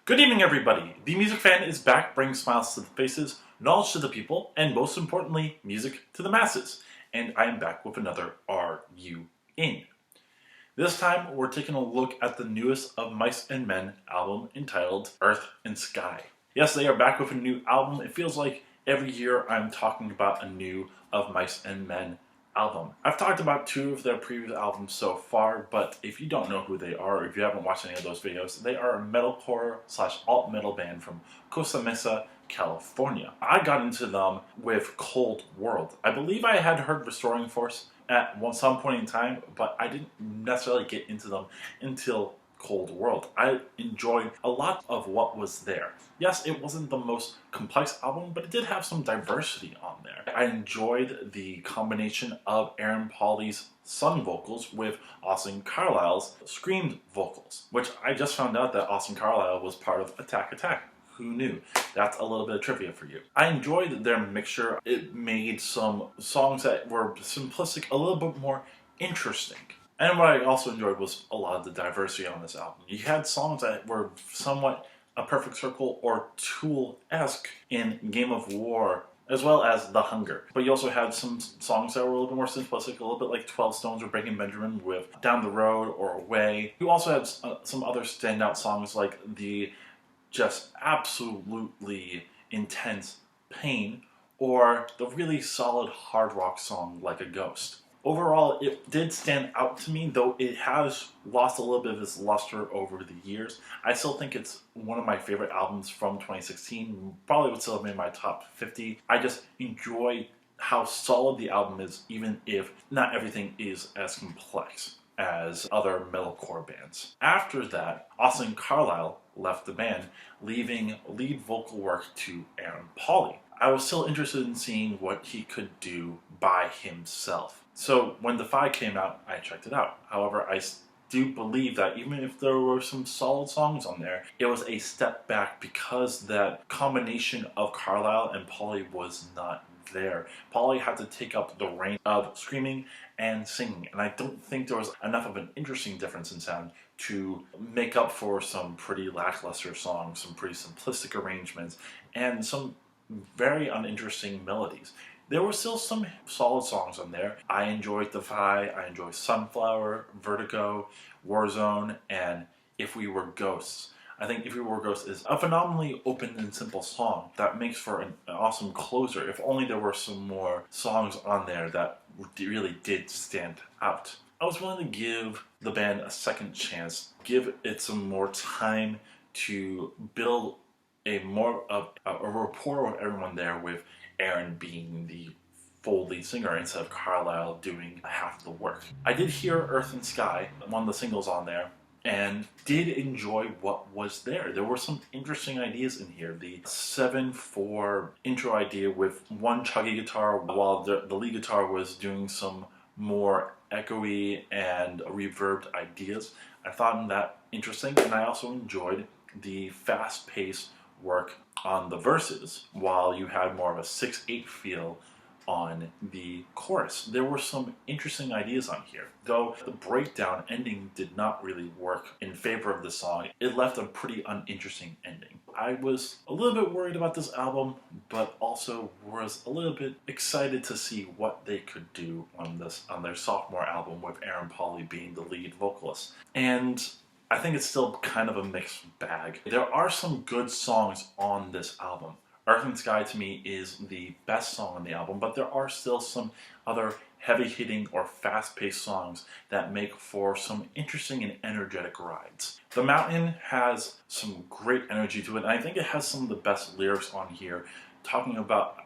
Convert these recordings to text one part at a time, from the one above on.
Good evening, everybody. The Music Fan is back, bringing smiles to the faces, knowledge to the people, and most importantly, music to the masses. And I am back with another Are You In? This time, we're taking a look at the newest of Mice and Men album entitled Earth and Sky. Yes, they are back with a new album. It feels like every year I'm talking about a new of Mice and Men album. I've talked about two of their previous albums so far, but if you don't know who they are, or if you haven't watched any of those videos, they are a metalcore / alt metal band from Costa Mesa, California. I got into them with Cold World. I believe I had heard Restoring Force at some point in time, but I didn't necessarily get into them until Cold World. I enjoyed a lot of what was there. Yes, it wasn't the most complex album, but it did have some diversity on there. I enjoyed the combination of Aaron Paul's sung vocals with Austin Carlisle's screamed vocals, which I just found out that Austin Carlisle was part of Attack Attack. Who knew? That's a little bit of trivia for you. I enjoyed their mixture. It made some songs that were simplistic a little bit more interesting. And what I also enjoyed was a lot of the diversity on this album. You had songs that were somewhat a Perfect Circle or Tool-esque in Game of War, as well as The Hunger. But you also had some songs that were a little bit more simplistic, a little bit like 12 Stones or Breaking Benjamin with Down the Road or Away. You also had some other standout songs like the just absolutely intense Pain or the really solid hard rock song Like a Ghost. Overall, it did stand out to me, though it has lost a little bit of its luster over the years. I still think it's one of my favorite albums from 2016. Probably would still have been in my top 50. I just enjoy how solid the album is, even if not everything is as complex as other metalcore bands. After that, Austin Carlisle left the band, leaving lead vocal work to Aaron Paul. I was still interested in seeing what he could do by himself. So when Defy came out, I checked it out. However, I do believe that even if there were some solid songs on there, it was a step back because that combination of Carlisle and Pauly was not there. Pauly had to take up the reign of screaming and singing, and I don't think there was enough of an interesting difference in sound to make up for some pretty lackluster songs, some pretty simplistic arrangements, and some very uninteresting melodies. There were still some solid songs on there. I enjoyed Defy, I enjoyed Sunflower, Vertigo, Warzone, and If We Were Ghosts. I think If We Were Ghosts is a phenomenally open and simple song that makes for an awesome closer. If only there were some more songs on there that really did stand out. I was willing to give the band a second chance, give it some more time to build a more of a rapport with everyone there, with Aaron being the full lead singer instead of Carlisle doing half the work. I did hear Earth and Sky, one of the singles on there, and did enjoy what was there. There were some interesting ideas in here. The 7/4 intro idea with one chuggy guitar while the lead guitar was doing some more echoey and reverbed ideas. I found that interesting, and I also enjoyed the fast-paced work on the verses while you had more of a 6/8 feel on the chorus. There were some interesting ideas on here, though the breakdown ending did not really work in favor of the song. It left a pretty uninteresting ending. I was a little bit worried about this album, but also was a little bit excited to see what they could do on their sophomore album with Aaron Paul being the lead vocalist. And I think it's still kind of a mixed bag. There are some good songs on this album. Earth and Sky to me is the best song on the album, but there are still some other heavy-hitting or fast-paced songs that make for some interesting and energetic rides. The Mountain has some great energy to it, and I think it has some of the best lyrics on here, talking about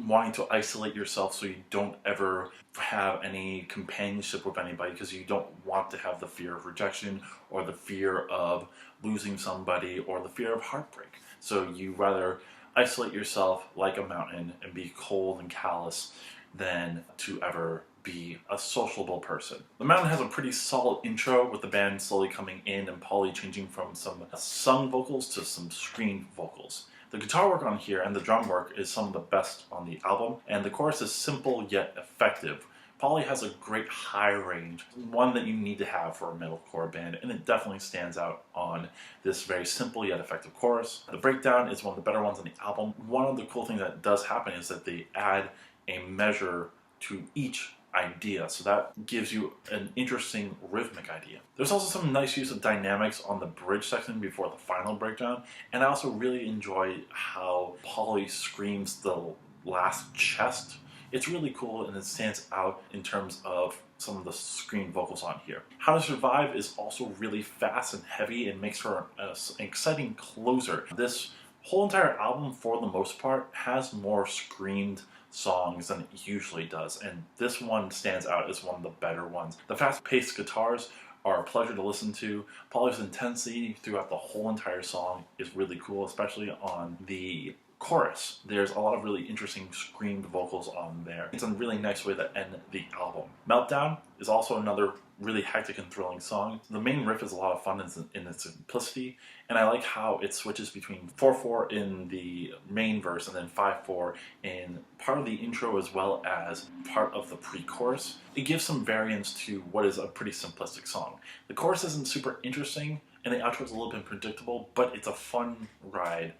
wanting to isolate yourself so you don't ever have any companionship with anybody because you don't want to have the fear of rejection or the fear of losing somebody or the fear of heartbreak. So you rather isolate yourself like a mountain and be cold and callous than to ever be a sociable person. The Mountain has a pretty solid intro with the band slowly coming in and Pauly changing from some sung vocals to some screamed vocals. The guitar work on here and the drum work is some of the best on the album, and the chorus is simple yet effective, Polly has a great high range, one that you need to have for a metalcore band, and it definitely stands out on this very simple yet effective chorus. The breakdown is one of the better ones on the album. One of the cool things that does happen is that they add a measure to each idea, so that gives you an interesting rhythmic idea. There's also some nice use of dynamics on the bridge section before the final breakdown, and I also really enjoy how Polly screams the last chest. It's really cool and it stands out in terms of some of the screen vocals on here. How to Survive is also really fast and heavy and makes for an exciting closer. This whole entire album, for the most part, has more screamed songs than it usually does, and this one stands out as one of the better ones. The fast-paced guitars are a pleasure to listen to. Polly's intensity throughout the whole entire song is really cool, especially on the chorus. There's a lot of really interesting screamed vocals on there. It's a really nice way to end the album. Meltdown is also another really hectic and thrilling song. The main riff is a lot of fun in its simplicity, and I like how it switches between 4/4 in the main verse and then 5/4 in part of the intro as well as part of the pre-chorus. It gives some variance to what is a pretty simplistic song. The chorus isn't super interesting, and the outro is a little bit predictable, but it's a fun ride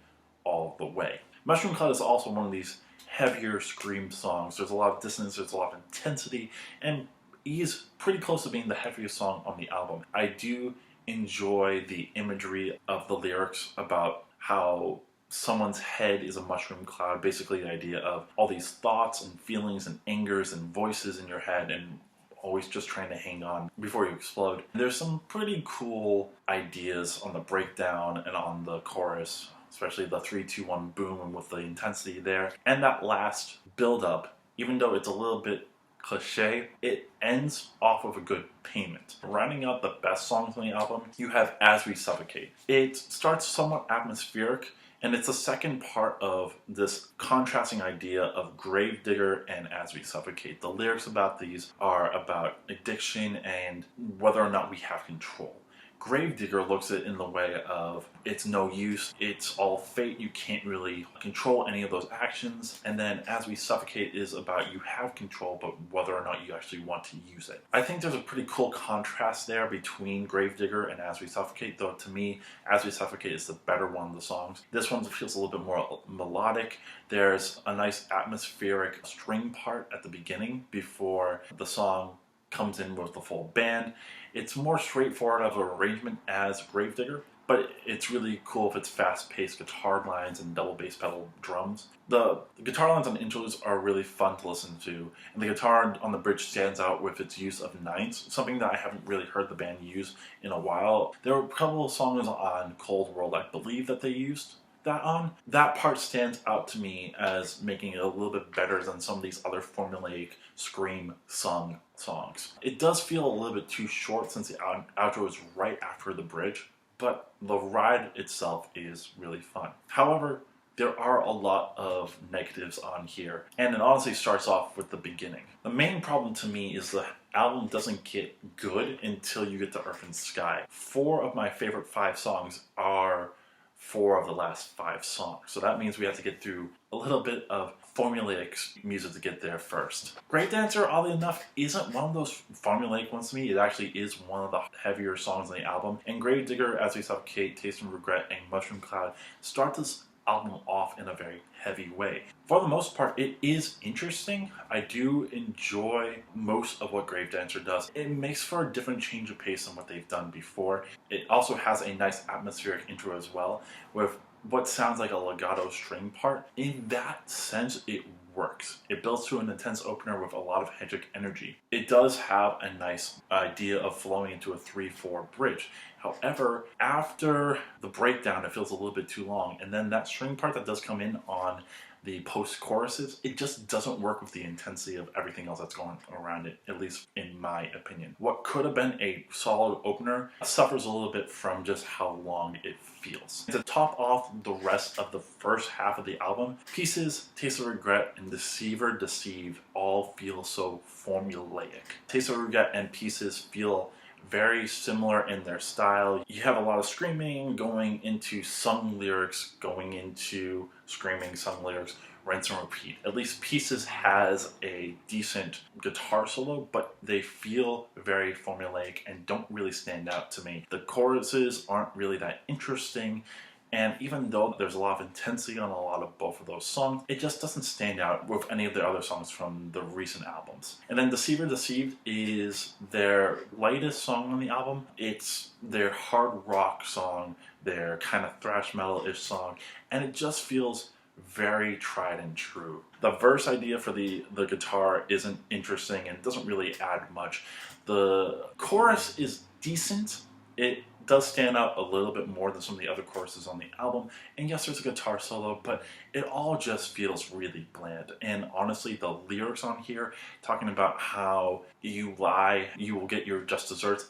all the way. Mushroom Cloud is also one of these heavier scream songs. There's a lot of dissonance, there's a lot of intensity, and he's pretty close to being the heaviest song on the album. I do enjoy the imagery of the lyrics about how someone's head is a mushroom cloud, basically the idea of all these thoughts and feelings and angers and voices in your head and always just trying to hang on before you explode. There's some pretty cool ideas on the breakdown and on the chorus, especially the 3-2-1 boom with the intensity there. And that last build-up, even though it's a little bit cliche, it ends off of a good payment. Rounding out the best songs on the album, you have As We Suffocate. It starts somewhat atmospheric, and it's the second part of this contrasting idea of Gravedigger and As We Suffocate. The lyrics about these are about addiction and whether or not we have control. Gravedigger looks at it in the way of it's no use, it's all fate, you can't really control any of those actions, and then As We Suffocate is about you have control, but whether or not you actually want to use it. I think there's a pretty cool contrast there between Gravedigger and As We Suffocate, though to me, As We Suffocate is the better one of the songs. This one feels a little bit more melodic. There's a nice atmospheric string part at the beginning before the song comes in with the full band. It's more straightforward of an arrangement as Gravedigger, but it's really cool if it's fast-paced guitar lines and double bass pedal drums. The guitar lines on the intros are really fun to listen to, and the guitar on the bridge stands out with its use of ninths, something that I haven't really heard the band use in a while. There were a couple of songs on Cold World, I believe, that they used that on. That part stands out to me as making it a little bit better than some of these other formulaic scream sung songs. It does feel a little bit too short since the outro is right after the bridge, but the ride itself is really fun. However, there are a lot of negatives on here, and it honestly starts off with the beginning. The main problem to me is the album doesn't get good until you get to Earthandsky. 4 of my favorite 5 songs are 4 of the last 5 songs. So that means we have to get through a little bit of formulaic music to get there first. Great Dancer, oddly enough, isn't one of those formulaic ones to me. It actually is one of the heavier songs on the album. And Gravedigger, As We Suffocate, Taste and Regret, and Mushroom Cloud start this album off in a very heavy way. For the most part, it is interesting. I do enjoy most of what Grave Dancer does. It makes for a different change of pace than what they've done before. It also has a nice atmospheric intro as well, with what sounds like a legato string part. In that sense, it works. It builds to an intense opener with a lot of hectic energy. It does have a nice idea of flowing into a 3/4 bridge. However, after the breakdown, it feels a little bit too long, and then that string part that does come in on the post-choruses, it just doesn't work with the intensity of everything else that's going around it, at least in my opinion. What could have been a solid opener suffers a little bit from just how long it feels. To top off the rest of the first half of the album, Pieces, Taste of Regret, and Deceiver Deceive all feel so formulaic. Taste of Regret and Pieces feel very similar in their style. You have a lot of screaming going into sung lyrics, going into screaming sung lyrics, rinse and repeat. At least Pieces has a decent guitar solo, but they feel very formulaic and don't really stand out to me. The choruses aren't really that interesting, and even though there's a lot of intensity on a lot of both of those songs, it just doesn't stand out with any of the other songs from the recent albums. And then Deceiver Deceived is their lightest song on the album. It's their hard rock song, their kind of thrash metal-ish song, and it just feels very tried and true. The verse idea for the guitar isn't interesting and doesn't really add much. The chorus is decent. It does stand out a little bit more than some of the other choruses on the album. And yes, there's a guitar solo, but it all just feels really bland. And honestly, the lyrics on here, talking about how you lie, you will get your just desserts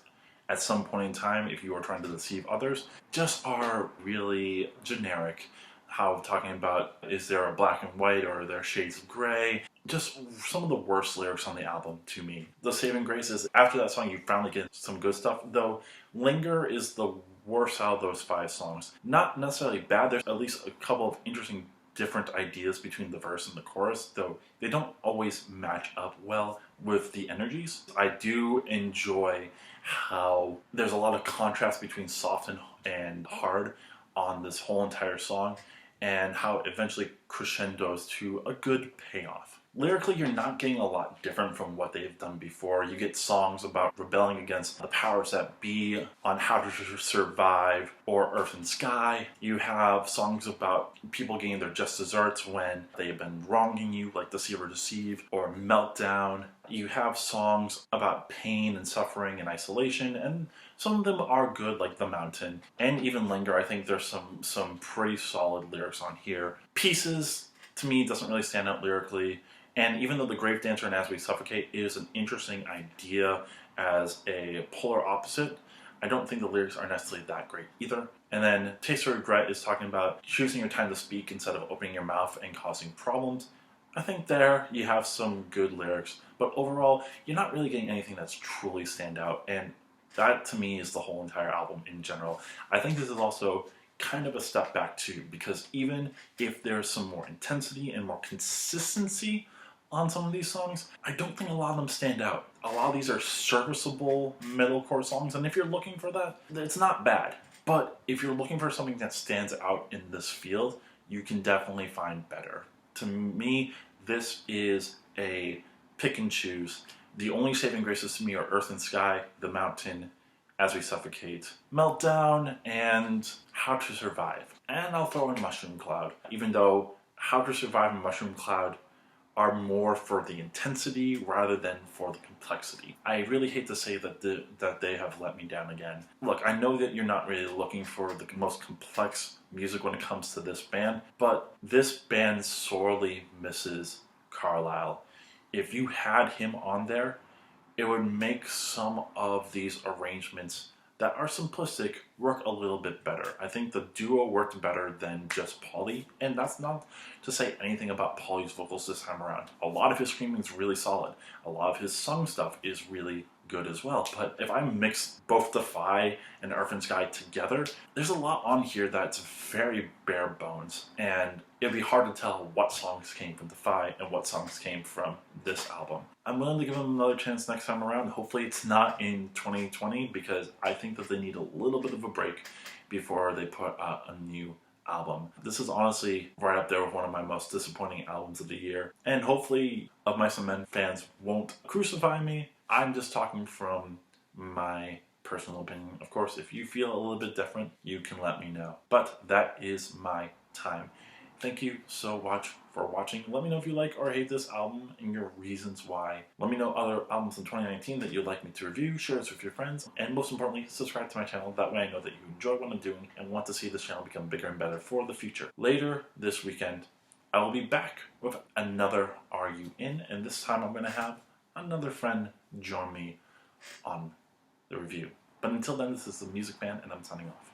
at some point in time if you are trying to deceive others, just are really generic. How talking about, is there a black and white or are there shades of gray? Just some of the worst lyrics on the album to me. The saving grace is after that song you finally get some good stuff, though Linger is the worst out of those 5 songs. Not necessarily bad, there's at least a couple of interesting different ideas between the verse and the chorus, though they don't always match up well with the energies. I do enjoy how there's a lot of contrast between soft and hard on this whole entire song, and how it eventually crescendos to a good payoff. Lyrically, you're not getting a lot different from what they've done before. You get songs about rebelling against the powers that be, on how to survive, or Earthandsky. You have songs about people getting their just desserts when they've been wronging you, like Deceiver Deceive, or Meltdown. You have songs about pain and suffering and isolation, and some of them are good, like The Mountain. And even Linger, I think there's some pretty solid lyrics on here. Pieces, to me, doesn't really stand out lyrically. And even though The Grave Dancer and As We Suffocate is an interesting idea as a polar opposite, I don't think the lyrics are necessarily that great either. And then Taste of Regret is talking about choosing your time to speak instead of opening your mouth and causing problems. I think there you have some good lyrics, but overall, you're not really getting anything that's truly stand out, and that to me is the whole entire album in general. I think this is also kind of a step back too, because even if there's some more intensity and more consistency on some of these songs, I don't think a lot of them stand out. A lot of these are serviceable metalcore songs, and if you're looking for that, it's not bad. But if you're looking for something that stands out in this field, you can definitely find better. To me, this is a pick and choose. The only saving graces to me are Earthandsky, The Mountain, As We Suffocate, Meltdown, and How to Survive. And I'll throw in Mushroom Cloud, even though How to Survive and Mushroom Cloud are more for the intensity rather than for the complexity. I really hate to say that that they have let me down again. Look, I know that you're not really looking for the most complex music when it comes to this band, but this band sorely misses Carlisle. If you had him on there, it would make some of these arrangements that are simplistic work a little bit better. I think the duo worked better than just Pauly, and that's not to say anything about Pauly's vocals this time around. A lot of his screaming is really solid. A lot of his sung stuff is really good as well. But if I mix both Defy and Earthandsky together, there's a lot on here that's very bare bones, and it'd be hard to tell what songs came from Defy and what songs came from this album. I'm willing to give them another chance next time around. Hopefully it's not in 2020, because I think that they need a little bit of a break before they put out a new album. This is honestly right up there with one of my most disappointing albums of the year, and hopefully Of Mice and Men fans won't crucify me. I'm just talking from my personal opinion. Of course, if you feel a little bit different, you can let me know. But that is my time. Thank you so much for watching. Let me know if you like or hate this album and your reasons why. Let me know other albums in 2019 that you'd like me to review, share this with your friends, and most importantly, subscribe to my channel. That way I know that you enjoy what I'm doing and want to see this channel become bigger and better for the future. Later this weekend, I will be back with another Are You In? And this time I'm going to have another friend join me on the review. But until then, this is the Music Man, and I'm signing off.